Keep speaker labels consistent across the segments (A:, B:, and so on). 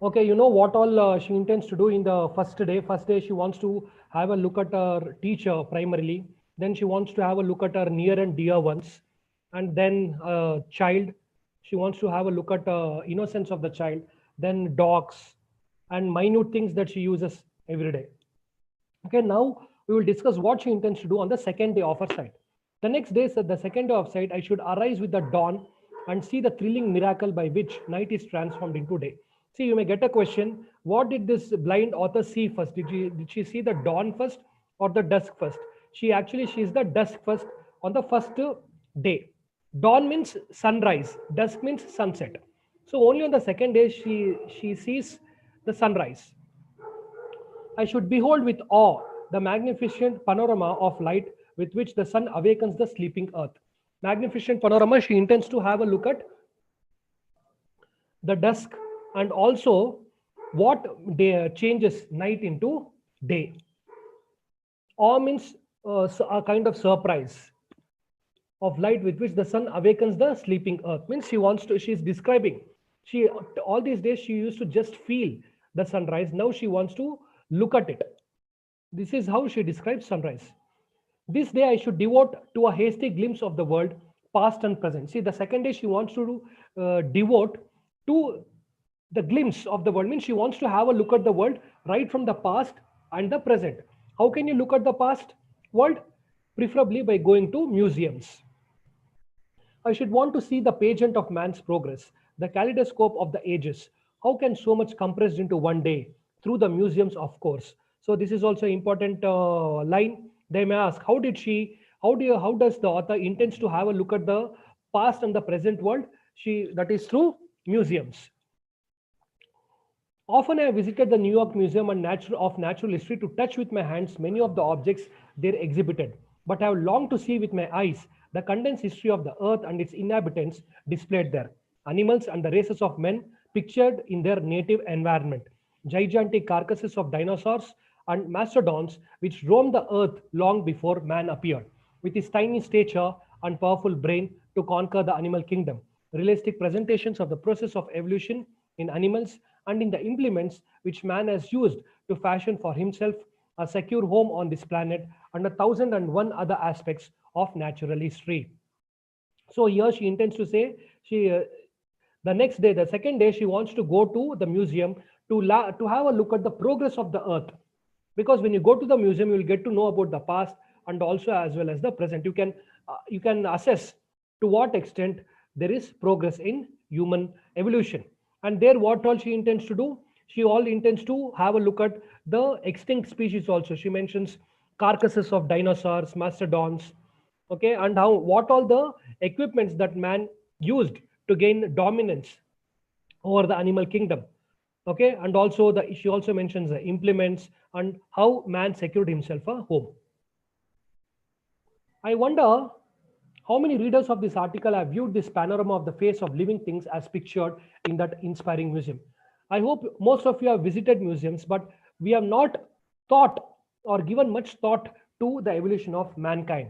A: Okay, you know what all she intends to do in the first day. First day, she wants to have a look at her teacher primarily. Then she wants to have a look at her near and dear ones, and then child. She wants to have a look at innocence of the child. Then dogs, and minute things that she uses every day. Okay, now we will discuss what she intends to do on the second day of her sight. The next day, so the second day of sight, I should arise with the dawn and see the thrilling miracle by which night is transformed into day. See, you may get a question: what did this blind author see first? Did she see the dawn first or the dusk first? She actually sees the dusk first on the first day. Dawn means sunrise, dusk means sunset. So only on the second day she sees the sunrise. I should behold with awe the magnificent panorama of light with which the sun awakens the sleeping earth. Magnificent panorama, she intends to have a look at the dusk and also what day changes night into day. Awe means a kind of surprise of light with which the sun awakens the sleeping earth. Means she's describing. She all these days she used to just feel the sunrise. Now she wants to look at it. This is how she describes sunrise. This day I should devote to a hasty glimpse of the world, past and present. See, the second day she wants to devote to the glimpse of the world. Means she wants to have a look at the world right from the past and the present. How can you look at the past world? Preferably by going to museums. I should want to see the pageant of man's progress, the kaleidoscope of the ages. How can so much compressed into one day? Through the museums, of course. So this is also important line. They may ask, how does the author intends to have a look at the past and the present world? That is through museums. Often I have visited the New York Museum of Natural History to touch with my hands many of the objects there exhibited, but I have longed to see with my eyes the condensed history of the earth and its inhabitants displayed there. Animals and the races of men pictured in their native environment. Gigantic carcasses of dinosaurs and mastodons which roamed the earth long before man appeared, with his tiny stature and powerful brain to conquer the animal kingdom. Realistic presentations of the process of evolution in animals and in the implements which man has used to fashion for himself a secure home on this planet, and 1,001 other aspects of natural history. So here she intends to say the next day, the second day, she wants to go to the museum to have a look at the progress of the earth. Because when you go to the museum, you will get to know about the past and also as well as the present. You can assess to what extent there is progress in human evolution. And there, what all she intends to do? She all intends to have a look at the extinct species also. She mentions carcasses of dinosaurs, mastodons, okay, and how what all the equipments that man used to gain dominance over the animal kingdom, okay, and also the she also mentions the implements and how man secured himself a home. I wonder how many readers of this article have viewed this panorama of the face of living things as pictured in that inspiring museum. I hope most of you have visited museums, but we have not thought or given much thought to the evolution of mankind.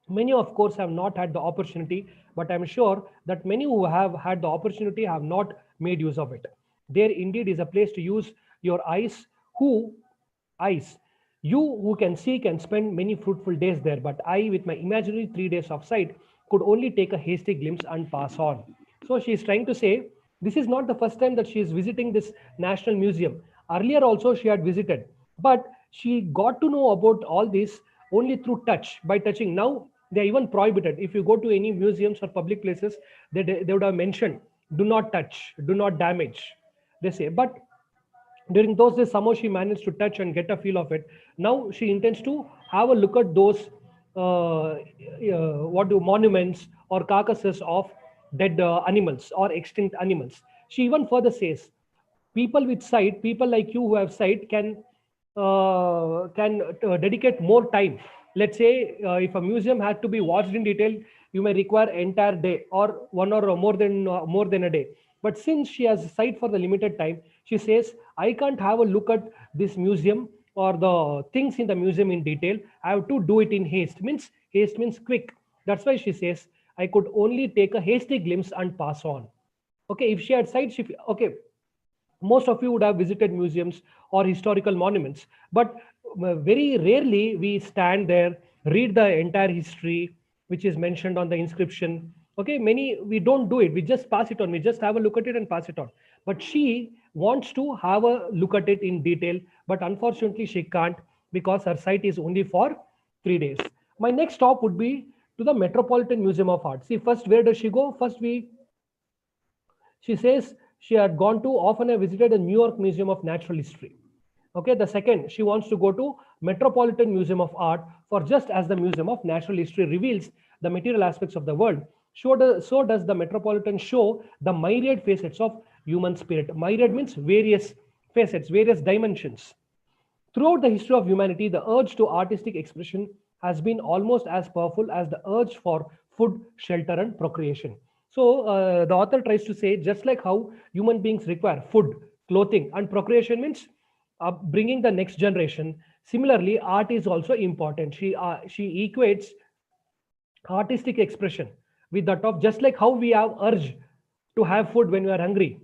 A: Many, of course, have not had the opportunity, but I'm sure that many who have had the opportunity have not made use of it. There indeed is a place to use your eyes. You who can see can spend many fruitful days there, but I, with my imaginary 3 days of sight, could only take a hasty glimpse and pass on. So she is trying to say this is not the first time that she is visiting this National Museum. Earlier also she had visited, but she got to know about all this only through touch, by touching. Now they are even prohibited. If you go to any museums or public places, they would have mentioned, do not touch, do not damage, they say. But during those days, somehow she managed to touch and get a feel of it. Now she intends to have a look at those what do monuments or carcasses of dead animals or extinct animals. She even further says, people with sight, people like you who have sight, can dedicate more time. Let's say if a museum had to be watched in detail, you may require entire day or one or more than a day. But since she has sight for the limited time, she says, I can't have a look at this museum or the things in the museum in detail. I have to do it in haste means quick. That's why she says, I could only take a hasty glimpse and pass on. Okay, if she had sight, okay, Most of you would have visited museums or historical monuments, but very rarely we stand there, read the entire history which is mentioned on the inscription. Okay, many we don't do it, we just pass it on, we just have a look at it and pass it on. But she wants to have a look at it in detail, but unfortunately she can't because her site is only for 3 days. My next stop would be to the Metropolitan Museum of Art. See, first, where does she go? First, we she says she had gone to often have visited the New York Museum of Natural History. Okay, the second, she wants to go to Metropolitan Museum of Art, for just as the Museum of Natural History reveals the material aspects of the world, so does the Metropolitan show the myriad facets of human spirit. Myriad means various facets, various dimensions. Throughout the history of humanity, the urge to artistic expression has been almost as powerful as the urge for food, shelter, and procreation. So, the author tries to say just like how human beings require food, clothing, and procreation means bringing the next generation. Similarly, art is also important. She equates artistic expression with that of just like how we have urge to have food when we are hungry,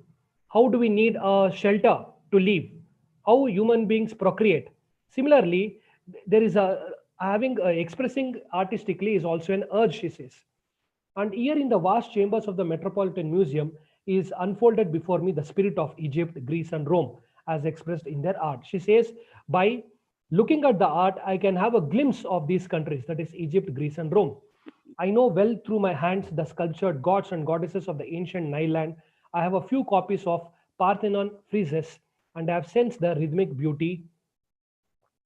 A: how do we need a shelter to live, how human beings procreate. Similarly, there is a having expressing artistically is also an urge, she says. And here in the vast chambers of the Metropolitan Museum is unfolded before me the spirit of Egypt, Greece, and Rome as expressed in their art. She says, by looking at the art, I can have a glimpse of these countries, that is Egypt, Greece, and Rome. I know well through my hands the sculptured gods and goddesses of the ancient Nile land. I have a few copies of Parthenon friezes, and I have sensed the rhythmic beauty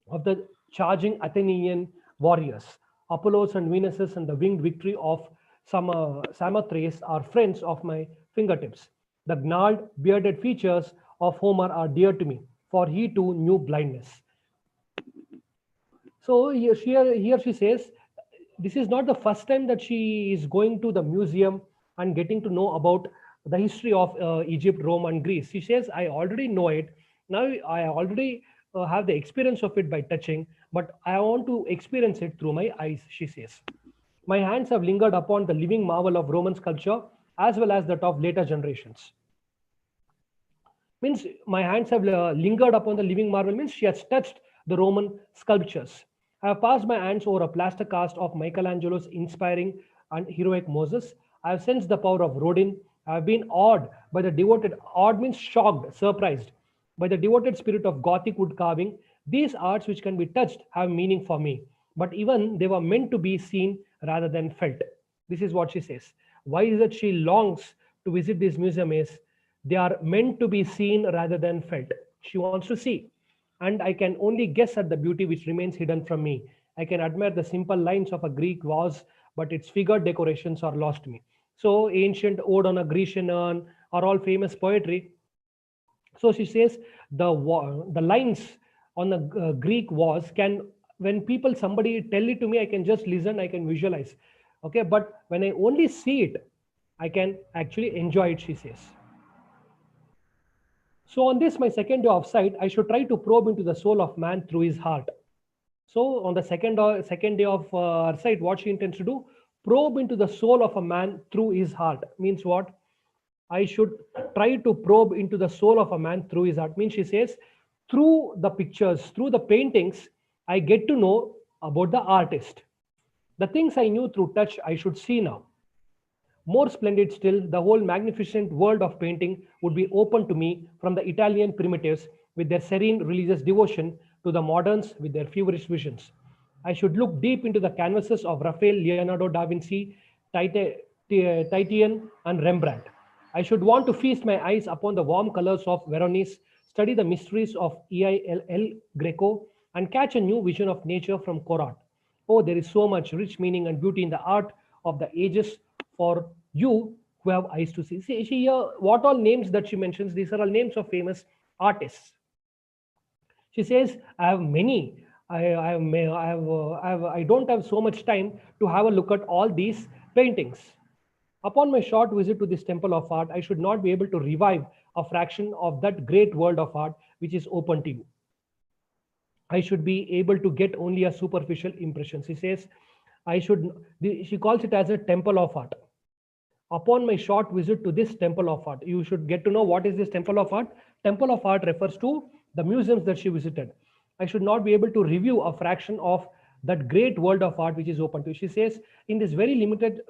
A: of the charging Athenian warriors. Apollos and Venuses and the winged victory of Samothrace are friends of my fingertips. The gnarled, bearded features of Homer are dear to me, for he too knew blindness. So here she says, this is not the first time that she is going to the museum and getting to know about the history of Egypt, Rome, and Greece. She says, I already know it. Now I already have the experience of it by touching, but I want to experience it through my eyes, she says. My hands have lingered upon the living marvel of Roman sculpture as well as that of later generations. Means my hands have lingered upon the living marble means she has touched the Roman sculptures. I have passed my hands over a plaster cast of Michelangelo's inspiring and heroic Moses. I have sensed the power of Rodin. I have been awed by the devoted, awed means shocked, surprised, by the devoted spirit of Gothic wood carving. These arts which can be touched have meaning for me, but even they were meant to be seen rather than felt. This is what she says. Why is it she longs to visit this museum is they are meant to be seen rather than felt. She wants to see. And I can only guess at the beauty which remains hidden from me. I can admire the simple lines of a Greek vase, but its figured decorations are lost to me. So, ancient ode on a Grecian urn are all famous poetry. So she says the lines on the Greek vase can, when people somebody tell it to me, I can just listen, I can visualize. Okay, but when I only see it, I can actually enjoy it, she says. So on this, my second day of sight, I should try to probe into the soul of man through his heart. So on the second day of our sight, what she intends to do, probe into the soul of a man through his heart. Means what? I should try to probe into the soul of a man through his heart. Means she says, through the pictures, through the paintings, I get to know about the artist. The things I knew through touch, I should see now. More splendid still, the whole magnificent world of painting would be open to me, from the Italian primitives with their serene religious devotion to the moderns with their feverish visions. I should look deep into the canvases of Raphael, Leonardo da Vinci, Titian, and Rembrandt. I should want to feast my eyes upon the warm colors of Veronese, study the mysteries of El Greco, and catch a new vision of nature from Corot. Oh, there is so much rich meaning and beauty in the art of the ages for you who have eyes to see. See, what all names that she mentions, these are all names of famous artists. She says, I have many. I don't have so much time to have a look at all these paintings. Upon my short visit to this temple of art, I should not be able to revive a fraction of that great world of art which is open to you. I should be able to get only a superficial impression. She says, she calls it as a temple of art. Upon my short visit to this temple of art, you should get to know what is this temple of art. Temple of art refers to the museums that she visited. I should not be able to review a fraction of that great world of art which is open to. She says, in this very limited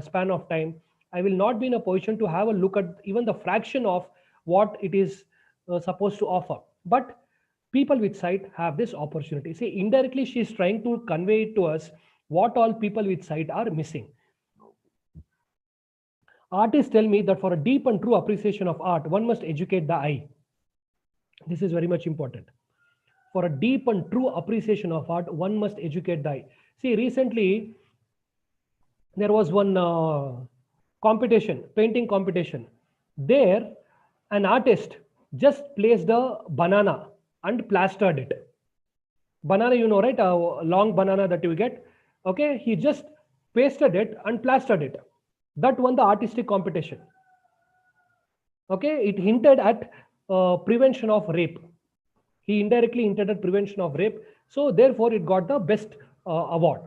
A: span of time, I will not be in a position to have a look at even the fraction of what it is supposed to offer. But people with sight have this opportunity. See, indirectly, she is trying to convey to us what all people with sight are missing. Artists tell me that for a deep and true appreciation of art, one must educate the eye. This is very much important. For a deep and true appreciation of art, one must educate the eye. See, recently there was one competition, painting competition. There, an artist just placed a banana and plastered it. Banana, you know, right? A long banana that you get. Okay, he just pasted it and plastered it. That won the artistic competition. Okay, it hinted at prevention of rape. He indirectly hinted at prevention of rape. So therefore, it got the best award.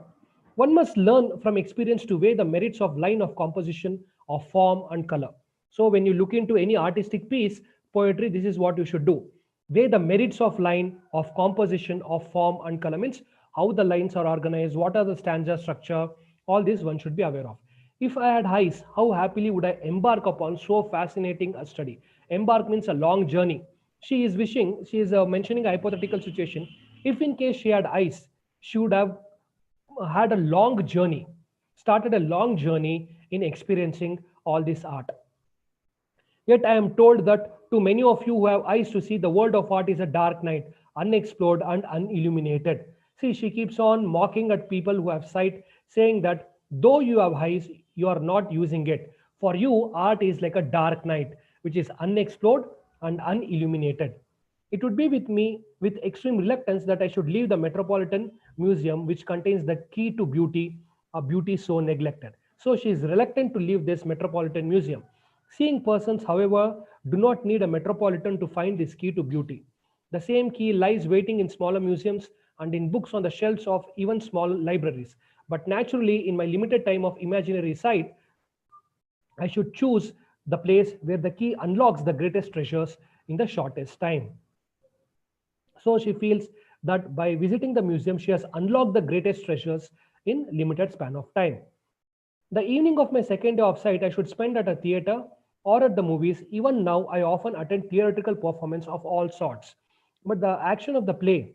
A: One must learn from experience to weigh the merits of line, of composition, of form and color. So when you look into any artistic piece, poetry, this is what you should do. Weigh the merits of line, of composition, of form and color. Means how the lines are organized, what are the stanza structure, all this one should be aware of. If I had eyes, how happily would I embark upon so fascinating a study? Embark means a long journey. She is wishing, she is mentioning a hypothetical situation. If in case she had eyes, she would have had a long journey, started a long journey in experiencing all this art. Yet I am told that to many of you who have eyes to see, the world of art is a dark night, unexplored and unilluminated. See, she keeps on mocking at people who have sight, saying that though you have eyes, you are not using it. For you, art is like a dark night, which is unexplored and unilluminated. It would be with me with extreme reluctance that I should leave the Metropolitan Museum, which contains the key to beauty, a beauty so neglected. So she is reluctant to leave this Metropolitan Museum. Seeing persons, however, do not need a metropolitan to find this key to beauty. The same key lies waiting in smaller museums and in books on the shelves of even small libraries. But naturally, in my limited time of imaginary sight, I should choose the place where the key unlocks the greatest treasures in the shortest time. So she feels that by visiting the museum, she has unlocked the greatest treasures in limited span of time. The evening of my second day of sight, I should spend at a theater or at the movies. Even now, I often attend theatrical performance of all sorts. But the action of the play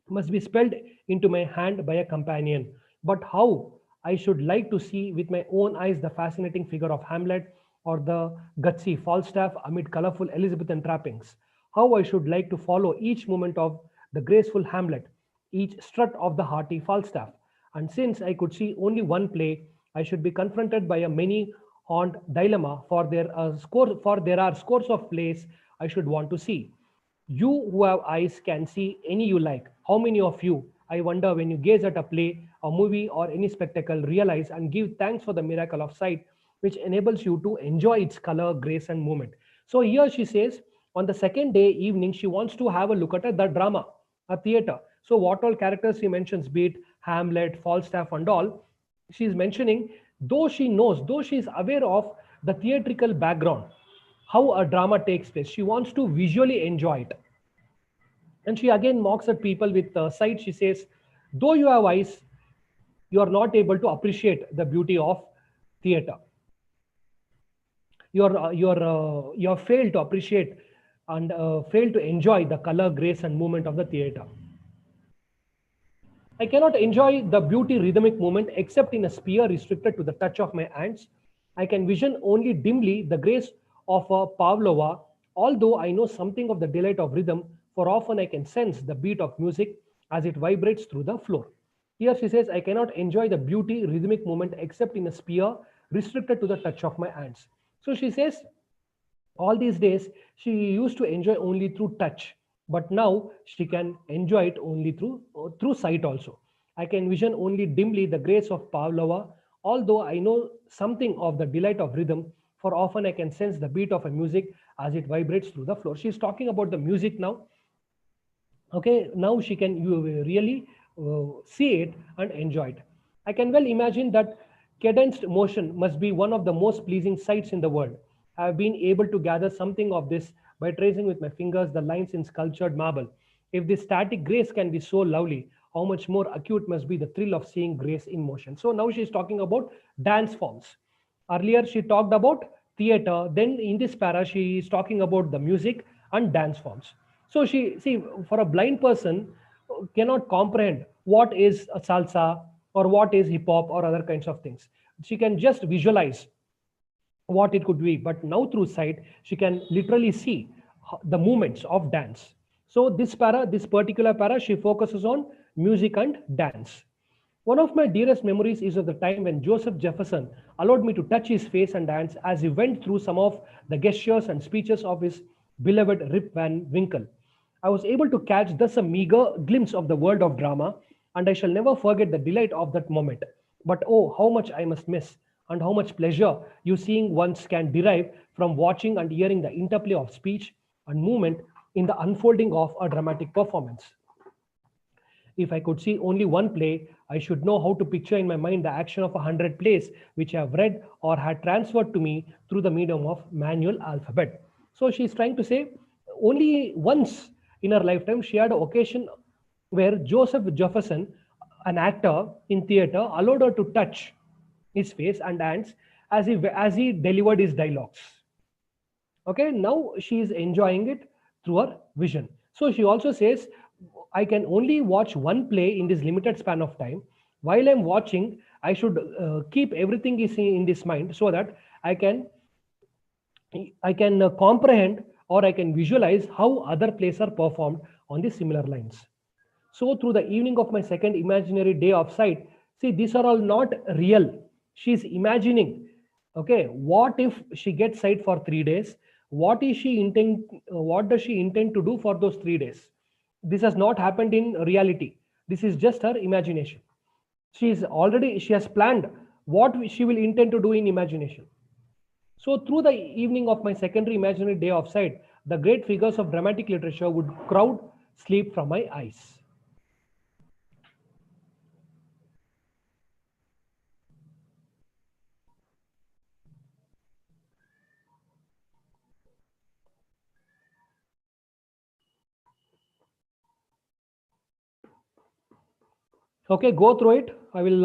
A: must be spelled into my hand by a companion. But how I should like to see with my own eyes the fascinating figure of Hamlet or the gutsy Falstaff amid colorful Elizabethan trappings. How I should like to follow each movement of the graceful Hamlet, each strut of the hearty Falstaff. And since I could see only one play, I should be confronted by a many horned dilemma, for there are scores of plays I should want to see. You who have eyes can see any you like. How many of you, I wonder, when you gaze at a play, a movie, or any spectacle, realize and give thanks for the miracle of sight, which enables you to enjoy its color, grace, and movement? So here she says, on the second day evening, she wants to have a look at the drama, a theater. So what all characters she mentions, be it Hamlet, Falstaff, and all, she is mentioning, though she knows, though she is aware of the theatrical background, how a drama takes place, she wants to visually enjoy it. And she again mocks at people with sight. She says, though you have eyes, you are not able to appreciate the beauty of theater. You have failed to appreciate and failed to enjoy the color, grace, and movement of the theater. I cannot enjoy the beauty rhythmic movement except in a sphere restricted to the touch of my hands. I can vision only dimly the grace of a Pavlova, although I know something of the delight of rhythm, for often I can sense the beat of music as it vibrates through the floor. Here she says, I cannot enjoy the beauty rhythmic movement except in a sphere restricted to the touch of my hands. So she says, all these days she used to enjoy only through touch, but now she can enjoy it only through sight also. I can vision only dimly the grace of Pavlova, although I know something of the delight of rhythm, for often I can sense the beat of a music as it vibrates through the floor. She's talking about the music now. Okay, now she can, you really see it and enjoy it. I can well imagine that Cadenced motion must be one of the most pleasing sights in the world. I have been able to gather something of this by tracing with my fingers the lines in sculptured marble. If this static grace can be so lovely, how much more acute must be the thrill of seeing grace in motion? So now she's talking about dance forms. Earlier, she talked about theater. Then in this para, she is talking about the music and dance forms. So she see for a blind person cannot comprehend what is a salsa or what is hip hop or other kinds of things. She can just visualize what it could be, but now through sight she can literally see the movements of dance. So this particular para, she focuses on music and dance. One of my dearest memories is of the time when Joseph Jefferson allowed me to touch his face and dance as he went through some of the gestures and speeches of his beloved Rip Van Winkle. I was able to catch thus a meager glimpse of the world of drama, and I shall never forget the delight of that moment. But oh, how much I must miss, and how much pleasure you seeing ones can derive from watching and hearing the interplay of speech and movement in the unfolding of a dramatic performance. If I could see only one play, I should know how to picture in my mind the action of 100 plays which I have read or had transferred to me through the medium of manual alphabet. So she's trying to say only once in her lifetime she had an occasion where Joseph Jefferson, an actor in theater, allowed her to touch his face and hands as he delivered his dialogues. Okay, now she is enjoying it through her vision. So she also says, I can only watch one play in this limited span of time. While I'm watching, I should keep everything is in this mind so that I can comprehend or I can visualize how other plays are performed on the similar lines. So through the evening of my second imaginary day of sight, see, these are all not real. She's imagining, okay, what if she gets sight for 3 days? What does she intend to do for those 3 days? This has not happened in reality. This is just her imagination. She has planned what she will intend to do in imagination. So, through the evening of my secondary imaginary day of sight, the great figures of dramatic literature would crowd sleep from my eyes. Okay, go through it. I will